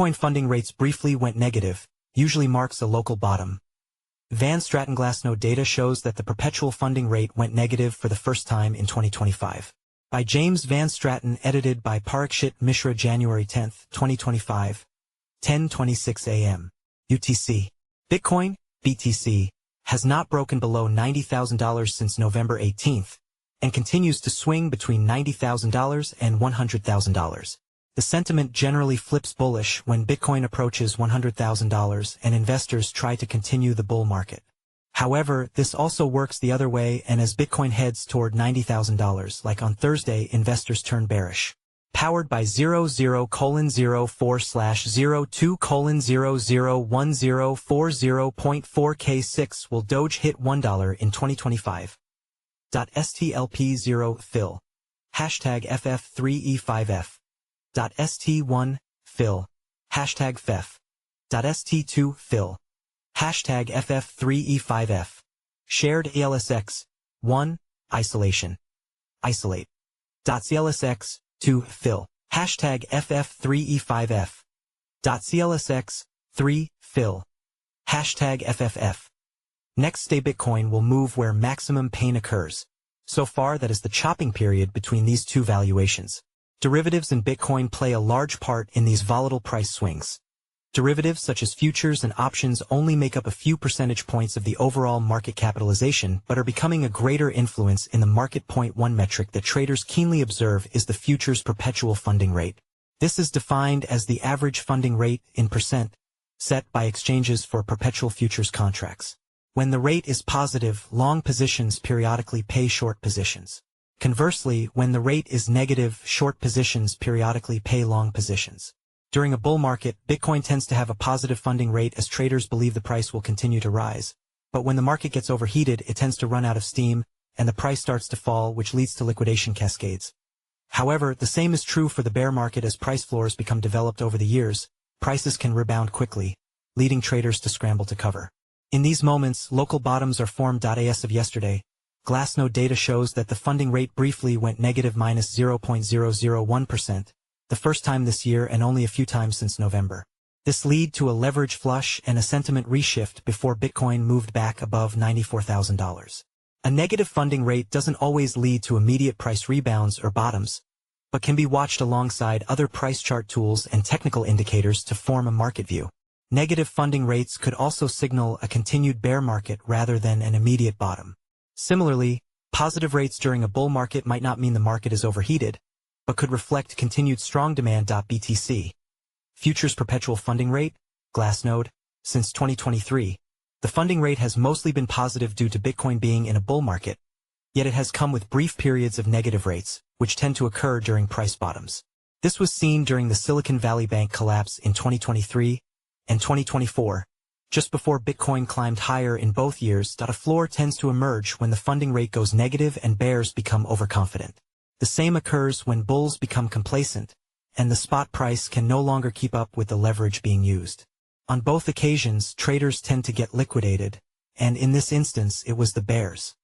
Bitcoin funding rates briefly went negative, usually marks a local bottom. Van StratenGlassnode data shows that the perpetual funding rate went negative for the first time in 2025. By James Van Straten, edited by Parikshit Mishra January 10, 2025, 10:26 a.m. UTC. Bitcoin, BTC, has not broken below $90,000 since November 18, and continues to swing between $90,000 and $100,000. The sentiment generally flips bullish when Bitcoin approaches $100,000 and investors try to continue the bull market. However, this also works the other way, and as Bitcoin heads toward $90,000, like on Thursday, investors turn bearish. Powered by 00:04/02:001040.4K6 will DOGE hit $1 in 2025. .STLP0 fill. Hashtag FF3E5F. .ST1 fill. Hashtag FEF. .ST2 fill. Hashtag FF3E5F. Shared ALSX. 1. Isolation. Isolate. .CLSX. 2. Fill. Hashtag FF3E5F. .CLSX. 3. Fill. Hashtag FFF. NextStayBitcoin will move where maximum pain occurs. So far, that is the chopping period between these two valuations. Derivatives in Bitcoin play a large part in these volatile price swings. Derivatives such as futures and options only make up a few percentage points of the overall market capitalization, but are becoming a greater influence in the market.One metric that traders keenly observe is the futures perpetual funding rate. This is defined as the average funding rate in percent, set by exchanges for perpetual futures contracts. When the rate is positive, long positions periodically pay short positions. Conversely, when the rate is negative, short positions periodically pay long positions. During a bull market, Bitcoin tends to have a positive funding rate as traders believe the price will continue to rise. But when the market gets overheated, it tends to run out of steam, and the price starts to fall, which leads to liquidation cascades. However, the same is true for the bear market. As price floors become developed over the years, prices can rebound quickly, leading traders to scramble to cover. In these moments, local bottoms are formed.As of yesterday. Glassnode data shows that the funding rate briefly went negative -0.001%. The first time this year and only a few times since November. This led to a leverage flush and a sentiment reshift before Bitcoin moved back above $94,000. A negative funding rate doesn't always lead to immediate price rebounds or bottoms, but can be watched alongside other price chart tools and technical indicators to form a market view. Negative funding rates could also signal a continued bear market rather than an immediate bottom. Similarly, positive rates during a bull market might not mean the market is overheated, but could reflect continued strong demand.BTC. Futures perpetual funding rate, Glassnode. Since 2023, the funding rate has mostly been positive due to Bitcoin being in a bull market, yet it has come with brief periods of negative rates, which tend to occur during price bottoms. This was seen during the Silicon Valley Bank collapse in 2023 and 2024, just before Bitcoin climbed higher in both years. A floor tends to emerge when the funding rate goes negative and bears become overconfident. The same occurs when bulls become complacent, and the spot price can no longer keep up with the leverage being used. On both occasions, traders tend to get liquidated, and in this instance it was the bears.